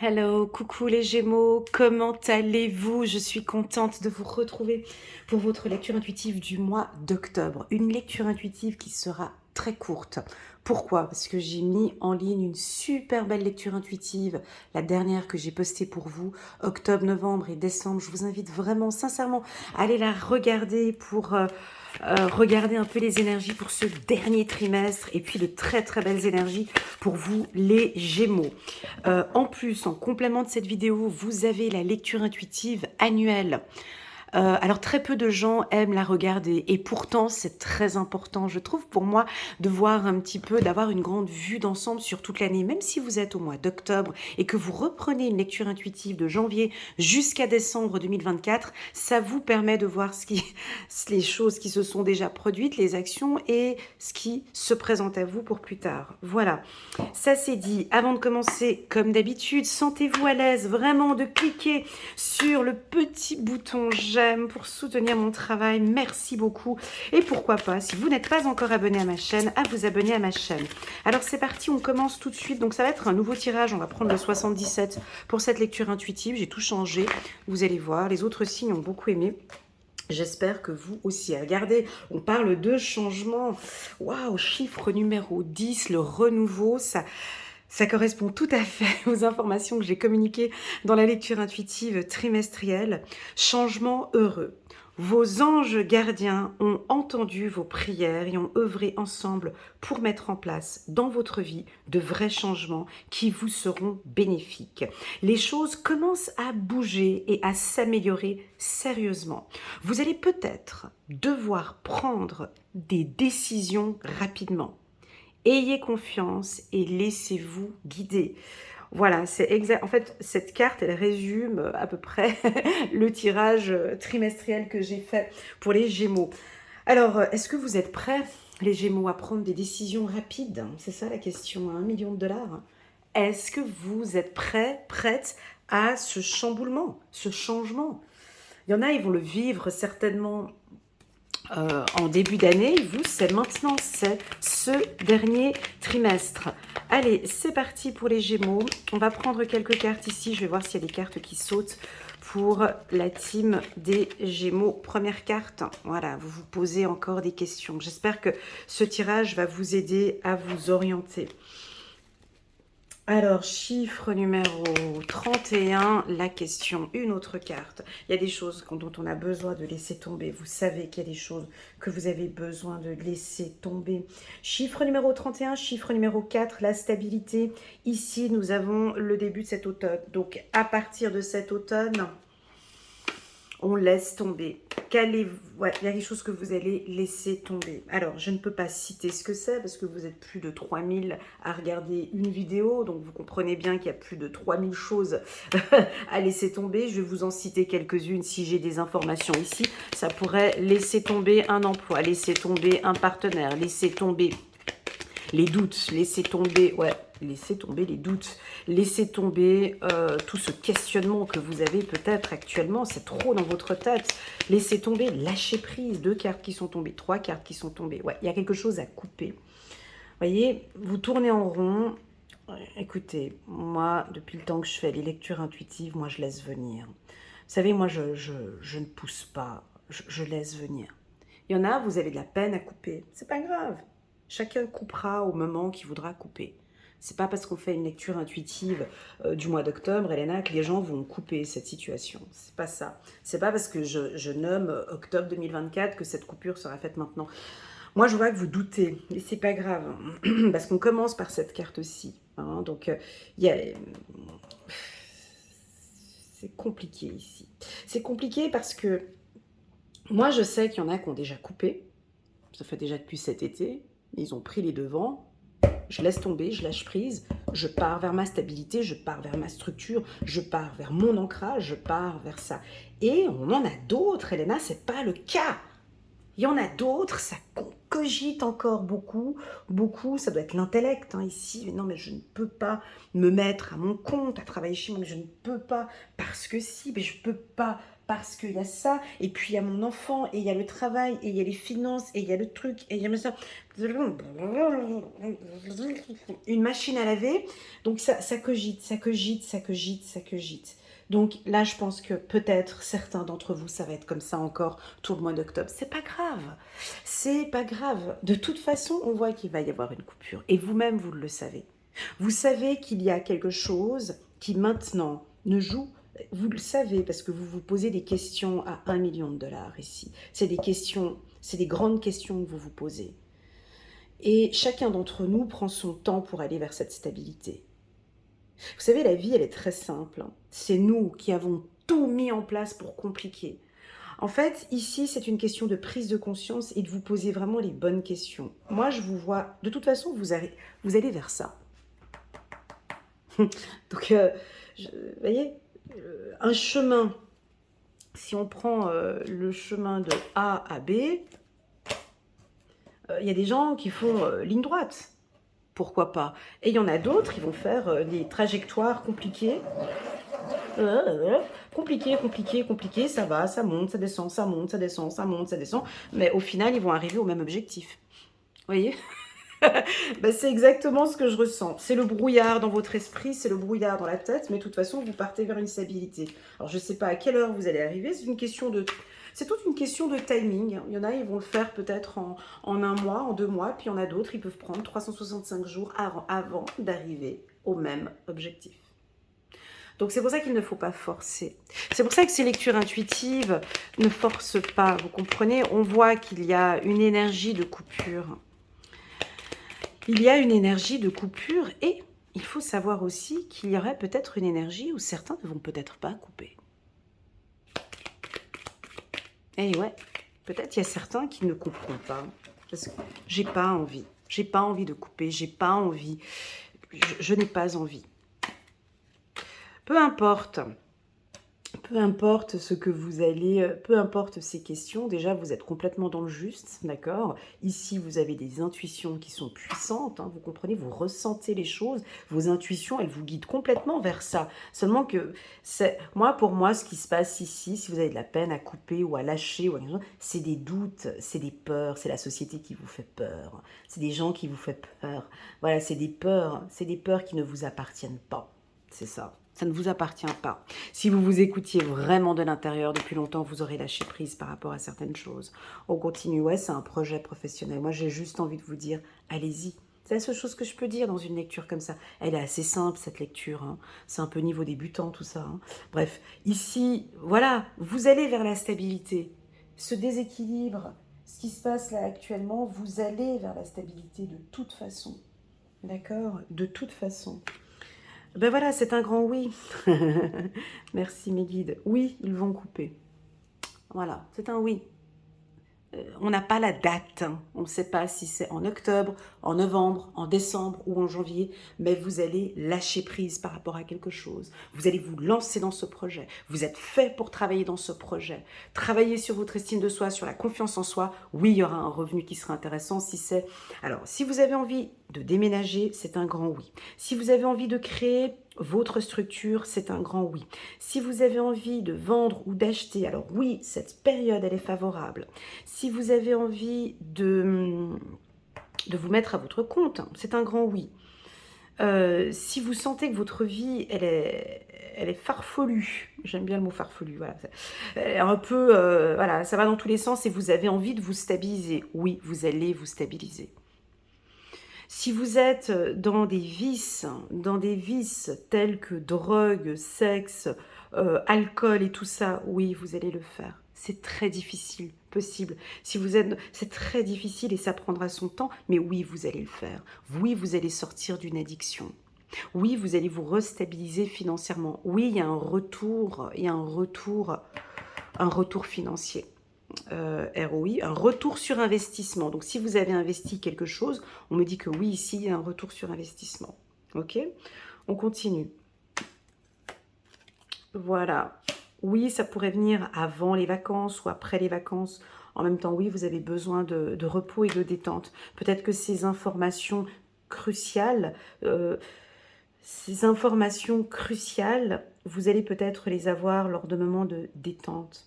Hello, coucou les Gémeaux, comment allez-vous? Je suis contente de vous retrouver pour votre lecture intuitive du mois d'octobre. Une lecture intuitive qui sera très courte. Pourquoi? Parce que j'ai mis en ligne une super belle lecture intuitive, la dernière que j'ai postée pour vous, octobre, novembre et décembre. Je vous invite vraiment, sincèrement, à aller la regarder pour regarder un peu les énergies pour ce dernier trimestre et puis de très très belles énergies pour vous les Gémeaux. En plus, en complément de cette vidéo, vous avez la lecture intuitive annuelle. Alors très peu de gens aiment la regarder et pourtant c'est très important, je trouve, pour moi, de voir un petit peu, d'avoir une grande vue d'ensemble sur toute l'année. Même si vous êtes au mois d'octobre et que vous reprenez une lecture intuitive de janvier jusqu'à décembre 2024, ça vous permet de voir les choses qui se sont déjà produites, les actions et ce qui se présente à vous pour plus tard. Voilà, ça c'est dit. Avant de commencer, comme d'habitude, sentez-vous à l'aise vraiment de cliquer sur le petit bouton j'aime pour soutenir mon travail. Merci beaucoup. Et pourquoi pas, si vous n'êtes pas encore abonné à ma chaîne, à vous abonner à ma chaîne. Alors c'est parti, on commence tout de suite. Donc ça va être un nouveau tirage. On va prendre le 77 pour cette lecture intuitive. J'ai tout changé. Vous allez voir, les autres signes ont beaucoup aimé. J'espère que vous aussi. Regardez, on parle de changement. Waouh, chiffre numéro 10, le renouveau, ça correspond tout à fait aux informations que j'ai communiquées dans la lecture intuitive trimestrielle. Changement heureux. Vos anges gardiens ont entendu vos prières et ont œuvré ensemble pour mettre en place dans votre vie de vrais changements qui vous seront bénéfiques. Les choses commencent à bouger et à s'améliorer sérieusement. Vous allez peut-être devoir prendre des décisions rapidement. Ayez confiance et laissez-vous guider. Voilà, c'est exact. En fait, cette carte, elle résume à peu près le tirage trimestriel que j'ai fait pour les Gémeaux. Alors, est-ce que vous êtes prêts, les Gémeaux, à prendre des décisions rapides? C'est ça la question, à 1 million de dollars. Est-ce que vous êtes prêts, prêtes à ce chamboulement, ce changement? Il y en a, ils vont le vivre certainement en début d'année. Vous, c'est maintenant, c'est ce dernier trimestre. Allez, c'est parti pour les Gémeaux. On va prendre quelques cartes ici. Je vais voir s'il y a des cartes qui sautent pour la team des Gémeaux. Première carte, voilà, vous vous posez encore des questions. J'espère que ce tirage va vous aider à vous orienter. Alors, chiffre numéro 31, la question, une autre carte. Il y a des choses dont on a besoin de laisser tomber. Vous savez qu'il y a des choses que vous avez besoin de laisser tomber. Chiffre numéro 31, chiffre numéro 4, la stabilité. Ici, nous avons le début de cet automne. Donc, à partir de cet automne, on laisse tomber. Ouais, il y a des choses que vous allez laisser tomber. Alors, je ne peux pas citer ce que c'est parce que vous êtes plus de 3000 à regarder une vidéo. Donc, vous comprenez bien qu'il y a plus de 3000 choses à laisser tomber. Je vais vous en citer quelques-unes si j'ai des informations ici. Ça pourrait laisser tomber un emploi, laisser tomber un partenaire, laisser tomber les doutes, laisser tomber, ouais, laissez tomber les doutes, laissez tomber tout ce questionnement que vous avez peut-être actuellement, c'est trop dans votre tête, laissez tomber, lâchez prise, 2 cartes qui sont tombées, 3 cartes qui sont tombées, ouais, il y a quelque chose à couper. Vous voyez, vous tournez en rond. Écoutez, moi, depuis le temps que je fais les lectures intuitives, moi je laisse venir. Vous savez, moi je ne pousse pas, je laisse venir. Il y en a, vous avez de la peine à couper, c'est pas grave. Chacun coupera au moment qu'il voudra couper. C'est pas parce qu'on fait une lecture intuitive du mois d'octobre, Elena, que les gens vont couper cette situation. C'est pas ça. C'est pas parce que je nomme octobre 2024 que cette coupure sera faite maintenant. Moi, je vois que vous doutez, et c'est pas grave, parce qu'on commence par cette carte-ci. Hein, donc, c'est compliqué ici. C'est compliqué parce que moi, je sais qu'il y en a qui ont déjà coupé. Ça fait déjà depuis cet été. Ils ont pris les devants. Je laisse tomber, je lâche prise, je pars vers ma stabilité, je pars vers ma structure, je pars vers mon ancrage, je pars vers ça. Et on en a d'autres, Elena, c'est pas le cas. Il y en a d'autres, ça cogite encore beaucoup, ça doit être l'intellect hein, ici. Non, mais je ne peux pas me mettre à mon compte, à travailler chez moi, mais je ne peux pas, parce que si, mais je ne peux pas, parce qu'il y a ça, et puis il y a mon enfant, et il y a le travail, et il y a les finances, et il y a le truc, et il y a ça. Une machine à laver, donc ça cogite, ça cogite, ça cogite, ça cogite. Donc là, je pense que peut-être certains d'entre vous, ça va être comme ça encore tout le mois d'octobre. C'est pas grave, c'est pas grave. De toute façon, on voit qu'il va y avoir une coupure, et vous-même, vous le savez. Vous savez qu'il y a quelque chose qui maintenant ne joue. Vous le savez parce que vous vous posez des questions à 1 million de dollars ici. C'est des questions, c'est des grandes questions que vous vous posez. Et chacun d'entre nous prend son temps pour aller vers cette stabilité. Vous savez, la vie, elle est très simple. C'est nous qui avons tout mis en place pour compliquer. En fait, ici, c'est une question de prise de conscience et de vous poser vraiment les bonnes questions. Moi, je vous vois, de toute façon, vous allez vers ça. Donc, vous voyez, un chemin, si on prend le chemin de A à B, il y a des gens qui font ligne droite. Pourquoi pas? Et il y en a d'autres, ils vont faire des trajectoires compliquées. Compliqué, ça va, ça monte, ça descend, ça monte, ça descend, ça monte, ça descend. Mais au final, ils vont arriver au même objectif. Vous voyez? Ben, c'est exactement ce que je ressens. C'est le brouillard dans votre esprit, c'est le brouillard dans la tête, mais de toute façon, vous partez vers une stabilité. Alors, je ne sais pas à quelle heure vous allez arriver, c'est toute une question de timing. Il y en a, ils vont le faire peut-être en 1 mois, en 2 mois, puis il y en a d'autres, ils peuvent prendre 365 jours avant d'arriver au même objectif. Donc c'est pour ça qu'il ne faut pas forcer. C'est pour ça que ces lectures intuitives ne forcent pas, vous comprenez? On voit qu'il y a une énergie de coupure. Il y a une énergie de coupure et il faut savoir aussi qu'il y aurait peut-être une énergie où certains ne vont peut-être pas couper. Et ouais, peut-être il y a certains qui ne couperont pas. Parce que j'ai pas envie. J'ai pas envie de couper, j'ai pas envie. Je n'ai pas envie. Peu importe ce que vous allez, peu importe ces questions, déjà vous êtes complètement dans le juste, d'accord? Ici vous avez des intuitions qui sont puissantes, hein, vous comprenez, vous ressentez les choses, vos intuitions elles vous guident complètement vers ça. Seulement que, pour moi ce qui se passe ici, si vous avez de la peine à couper ou à lâcher, c'est des doutes, c'est des peurs, c'est la société qui vous fait peur, c'est des gens qui vous font peur, voilà, c'est des peurs qui ne vous appartiennent pas, c'est ça. Ça ne vous appartient pas. Si vous vous écoutiez vraiment de l'intérieur depuis longtemps, vous aurez lâché prise par rapport à certaines choses. On continue, ouais, c'est un projet professionnel. Moi, j'ai juste envie de vous dire, allez-y. C'est la seule chose que je peux dire dans une lecture comme ça. Elle est assez simple, cette lecture. Hein. C'est un peu niveau débutant, tout ça. Hein. Bref, ici, voilà, vous allez vers la stabilité. Ce déséquilibre, ce qui se passe là actuellement, vous allez vers la stabilité de toute façon. D'accord? De toute façon. Ben voilà, c'est un grand oui. Merci mes guides. Oui, ils vont couper. Voilà, c'est un oui. On n'a pas la date. Hein. On ne sait pas si c'est en octobre, en novembre, en décembre ou en janvier, mais vous allez lâcher prise par rapport à quelque chose. Vous allez vous lancer dans ce projet. Vous êtes fait pour travailler dans ce projet. Travailler sur votre estime de soi, sur la confiance en soi. Oui, il y aura un revenu qui sera intéressant si c'est... Alors, si vous avez envie de déménager, c'est un grand oui. Si vous avez envie de créer votre structure, c'est un grand oui. Si vous avez envie de vendre ou d'acheter, alors oui, cette période, elle est favorable. Si vous avez envie de vous mettre à votre compte, c'est un grand oui. Si vous sentez que votre vie, elle est farfelue, j'aime bien le mot farfelu, voilà, elle est un peu, voilà, ça va dans tous les sens et vous avez envie de vous stabiliser, oui, vous allez vous stabiliser. Si vous êtes dans des vices tels que drogue, sexe, alcool et tout ça, oui, vous allez le faire. C'est très difficile, possible. Si vous êtes, c'est très difficile et ça prendra son temps, mais oui, vous allez le faire. Oui, vous allez sortir d'une addiction. Oui, vous allez vous restabiliser financièrement. Oui, il y a un retour financier. ROI, un retour sur investissement. Donc, si vous avez investi quelque chose, on me dit que oui, ici, il y a un retour sur investissement. Ok? On continue. Voilà. Oui, ça pourrait venir avant les vacances ou après les vacances. En même temps, oui, vous avez besoin de repos et de détente. Peut-être que ces informations cruciales, vous allez peut-être les avoir lors de moments de détente.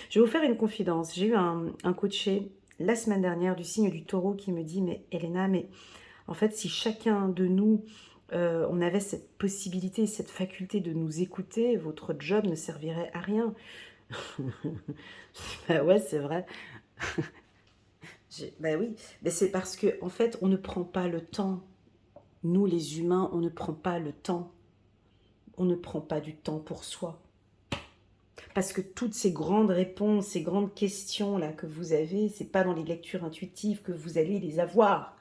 Je vais vous faire une confidence. J'ai eu un coaché la semaine dernière du signe du Taureau qui me dit: «Mais Elena, mais en fait, si chacun de nous, on avait cette possibilité, cette faculté de nous écouter, votre job ne servirait à rien». Bah ouais, c'est vrai. Bah oui, mais c'est parce que en fait, on ne prend pas le temps. Nous, les humains, on ne prend pas le temps. On ne prend pas du temps pour soi. Parce que toutes ces grandes réponses, ces grandes questions là que vous avez, c'est pas dans les lectures intuitives que vous allez les avoir.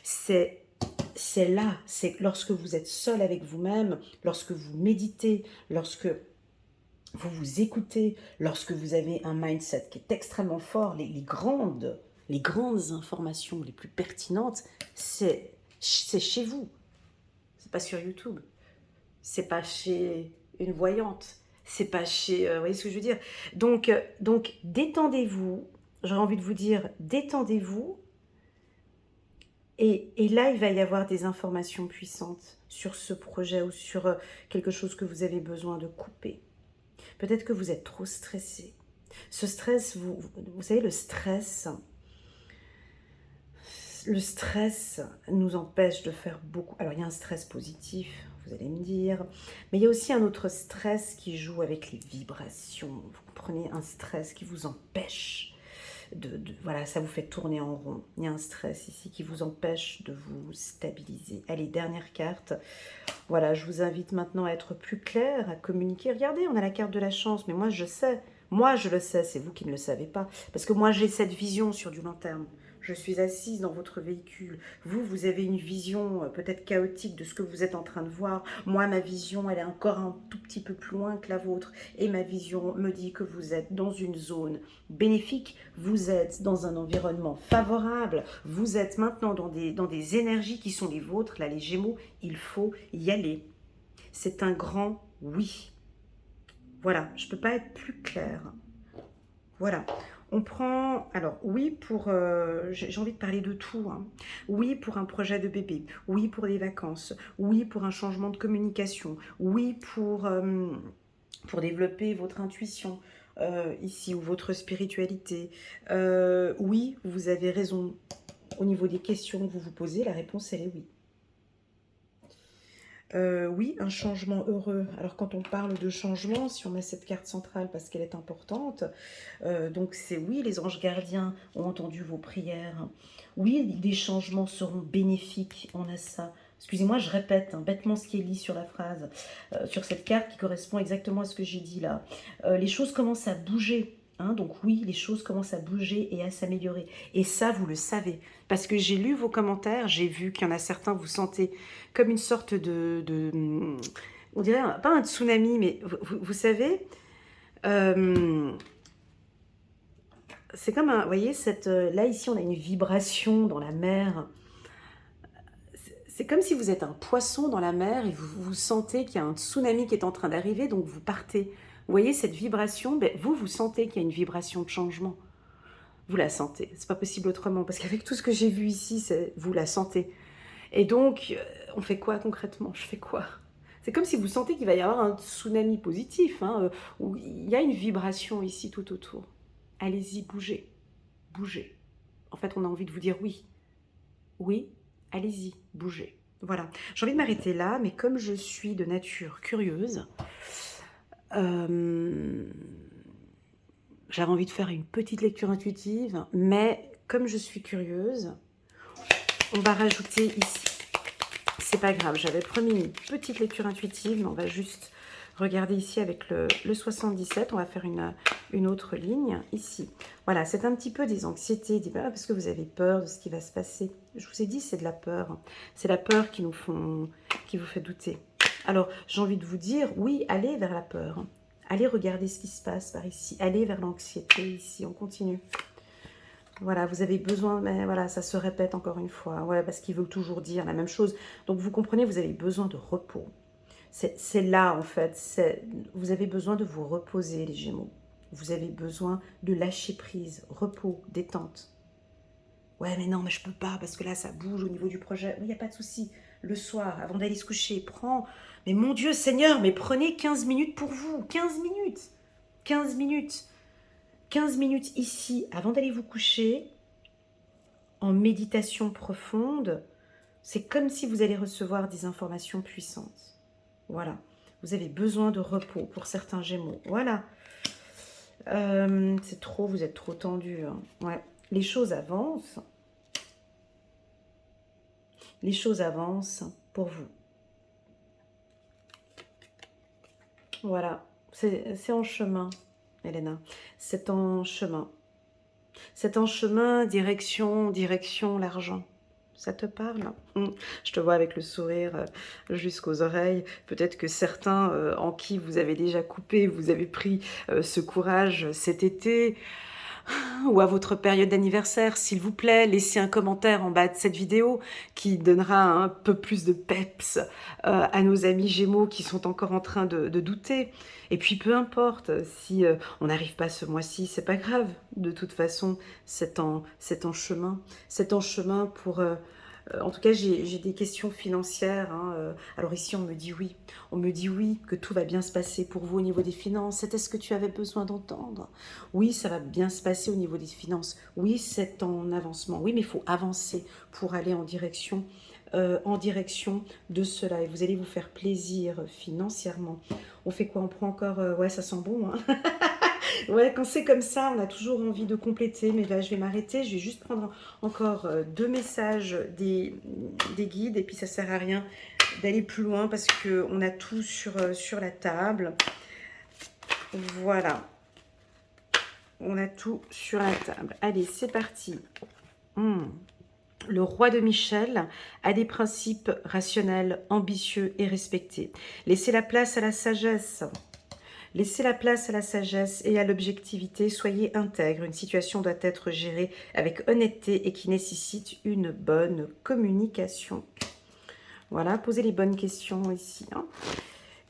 C'est là, c'est lorsque vous êtes seul avec vous-même, lorsque vous méditez, lorsque vous vous écoutez, lorsque vous avez un mindset qui est extrêmement fort, les grandes informations les plus pertinentes, c'est chez vous. C'est pas sur YouTube. C'est pas chez une voyante. C'est pas chez... vous voyez ce que je veux dire? Donc détendez-vous. J'aurais envie de vous dire, détendez-vous. Et là, il va y avoir des informations puissantes sur ce projet ou sur quelque chose que vous avez besoin de couper. Peut-être que vous êtes trop stressé. Ce stress, vous savez, le stress nous empêche de faire beaucoup. Alors, il y a un stress positif, vous allez me dire, mais il y a aussi un autre stress qui joue avec les vibrations. Vous comprenez, un stress qui vous empêche voilà, ça vous fait tourner en rond. Il y a un stress ici qui vous empêche de vous stabiliser. Allez, dernière carte. Voilà, je vous invite maintenant à être plus clair, à communiquer. Regardez, on a la carte de la chance, mais moi je sais. Moi je le sais, c'est vous qui ne le savez pas. Parce que moi j'ai cette vision sur du long terme. Je suis assise dans votre véhicule. Vous, vous avez une vision peut-être chaotique de ce que vous êtes en train de voir. Moi, ma vision, elle est encore un tout petit peu plus loin que la vôtre. Et ma vision me dit que vous êtes dans une zone bénéfique. Vous êtes dans un environnement favorable. Vous êtes maintenant dans des énergies qui sont les vôtres. Là, les Gémeaux, il faut y aller. C'est un grand oui. Voilà, je ne peux pas être plus claire. Voilà. On prend, alors oui pour, j'ai envie de parler de tout, hein. Oui pour un projet de bébé, oui pour les vacances, oui pour un changement de communication, oui pour développer votre intuition ici ou votre spiritualité. Oui, vous avez raison. Au niveau des questions que vous vous posez, la réponse elle est oui. Oui, un changement heureux. Alors quand on parle de changement, si on met cette carte centrale parce qu'elle est importante, donc c'est oui, les anges gardiens ont entendu vos prières. Oui, des changements seront bénéfiques, on a ça. Excusez-moi, je répète bêtement ce qui est dit sur la phrase, sur cette carte qui correspond exactement à ce que j'ai dit là. Les choses commencent à bouger. Hein, donc oui, les choses commencent à bouger et à s'améliorer. Et ça, vous le savez. Parce que j'ai lu vos commentaires, j'ai vu qu'il y en a certains, vous sentez comme une sorte on dirait, pas un tsunami, mais vous savez, c'est comme un, vous voyez, là ici on a une vibration dans la mer. C'est comme si vous êtes un poisson dans la mer et vous sentez qu'il y a un tsunami qui est en train d'arriver, donc vous partez. Vous voyez cette vibration, ben, vous sentez qu'il y a une vibration de changement. Vous la sentez, c'est pas possible autrement, parce qu'avec tout ce que j'ai vu ici, vous la sentez. Et donc, on fait quoi concrètement? Je fais quoi? C'est comme si vous sentez qu'il va y avoir un tsunami positif, hein, où il y a une vibration ici tout autour. Allez-y, bougez, bougez. En fait, on a envie de vous dire oui. Oui, allez-y, bougez. Voilà. J'ai envie de m'arrêter là, mais comme je suis de nature curieuse, j'avais envie de faire une petite lecture intuitive, mais comme je suis curieuse, on va rajouter ici. C'est pas grave, j'avais promis une petite lecture intuitive, mais on va juste regarder ici avec le 77. On va faire une autre ligne ici. Voilà, c'est un petit peu des anxiétés, parce que vous avez peur de ce qui va se passer. Je vous ai dit, c'est de la peur. C'est la peur qui vous fait douter. Alors, j'ai envie de vous dire, oui, allez vers la peur. Allez regarder ce qui se passe par ici. Allez vers l'anxiété ici. On continue. Voilà, vous avez besoin, mais voilà, ça se répète encore une fois. Ouais, parce qu'ils veulent toujours dire la même chose. Donc, vous comprenez, vous avez besoin de repos. C'est là, en fait. Vous avez besoin de vous reposer, les Gémeaux. Vous avez besoin de lâcher prise, repos, détente. Ouais, mais non, mais je peux pas, parce que là, ça bouge au niveau du projet. Oui, il n'y a pas de souci. Le soir, avant d'aller se coucher, mais mon Dieu, Seigneur, mais prenez 15 minutes pour vous. 15 minutes. 15 minutes. 15 minutes ici, avant d'aller vous coucher, en méditation profonde. C'est comme si vous allez recevoir des informations puissantes. Voilà. Vous avez besoin de repos pour certains Gémeaux. Voilà. C'est trop, vous êtes trop tendu. Hein. Ouais. Les choses avancent. Les choses avancent pour vous. Voilà. C'est en chemin, Elena. C'est en chemin. C'est en chemin, direction l'argent. Ça te parle? Je te vois avec le sourire jusqu'aux oreilles. Peut-être que certains en qui vous avez déjà coupé, vous avez pris ce courage cet été ou à votre période d'anniversaire. S'il vous plaît, laissez un commentaire en bas de cette vidéo qui donnera un peu plus de peps à nos amis Gémeaux qui sont encore en train de douter. Et puis peu importe, si on n'arrive pas ce mois-ci, c'est pas grave. De toute façon, c'est en chemin. C'est en chemin pour... en tout cas, j'ai des questions financières. Hein. Alors ici, on me dit oui. On me dit oui, que tout va bien se passer pour vous au niveau des finances. C'était ce que tu avais besoin d'entendre. Oui, ça va bien se passer au niveau des finances. Oui, c'est en avancement. Oui, mais il faut avancer pour aller en direction de cela. Et vous allez vous faire plaisir financièrement. On fait quoi? On prend encore... ouais, ça sent bon. Hein. Ouais, quand c'est comme ça, on a toujours envie de compléter. Mais là, je vais m'arrêter. Je vais juste prendre encore 2 messages des guides. Et puis, ça sert à rien d'aller plus loin parce qu'on a tout sur la table. Voilà. On a tout sur la table. Allez, c'est parti. Le roi de Michel a des principes rationnels, ambitieux et respectés. Laissez la place à la sagesse. Laissez la place à la sagesse et à l'objectivité. Soyez intègre. Une situation doit être gérée avec honnêteté et qui nécessite une bonne communication. Voilà, posez les bonnes questions ici. Hein.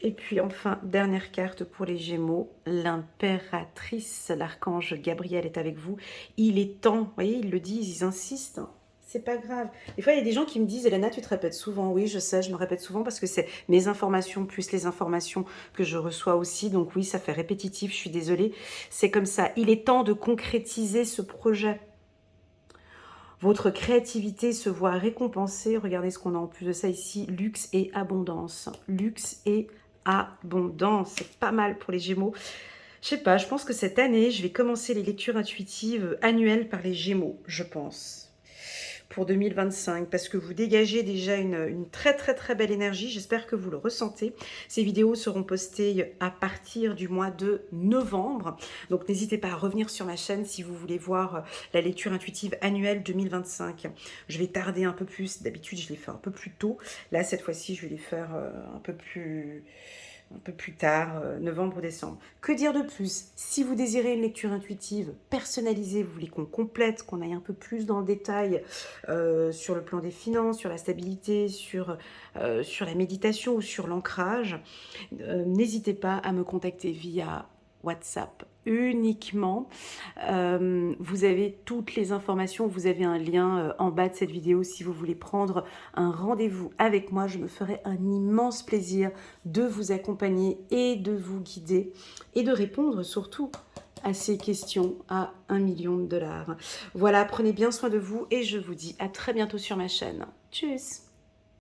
Et puis enfin, dernière carte pour les Gémeaux, l'impératrice, l'archange Gabriel est avec vous. Il est temps, vous voyez, ils le disent, ils insistent. C'est pas grave. Des fois, il y a des gens qui me disent, Elena, tu te répètes souvent. Oui, je sais, je me répète souvent parce que c'est mes informations plus les informations que je reçois aussi. Donc oui, ça fait répétitif, je suis désolée. C'est comme ça. Il est temps de concrétiser ce projet. Votre créativité se voit récompensée. Regardez ce qu'on a en plus de ça ici. Luxe et abondance. Luxe et abondance. C'est pas mal pour les Gémeaux. Je sais pas, je pense que cette année, je vais commencer les lectures intuitives annuelles par les Gémeaux, je pense. Pour 2025, parce que vous dégagez déjà une très très très belle énergie. J'espère que vous le ressentez. Ces vidéos seront postées à partir du mois de novembre. Donc n'hésitez pas à revenir sur ma chaîne si vous voulez voir la lecture intuitive annuelle 2025. Je vais tarder un peu plus. D'habitude, je les fais un peu plus tôt. Là, cette fois-ci, je vais les faire un peu plus tard, novembre ou décembre. Que dire de plus? Si vous désirez une lecture intuitive personnalisée, vous voulez qu'on complète, qu'on aille un peu plus dans le détail sur le plan des finances, sur la stabilité, sur la méditation ou sur l'ancrage, n'hésitez pas à me contacter via WhatsApp uniquement. Vous avez toutes les informations, vous avez un lien en bas de cette vidéo si vous voulez prendre un rendez-vous avec moi. Je me ferai un immense plaisir de vous accompagner et de vous guider et de répondre surtout à ces questions à 1 million de dollars. Voilà, prenez bien soin de vous et je vous dis à très bientôt sur ma chaîne. Tchuss!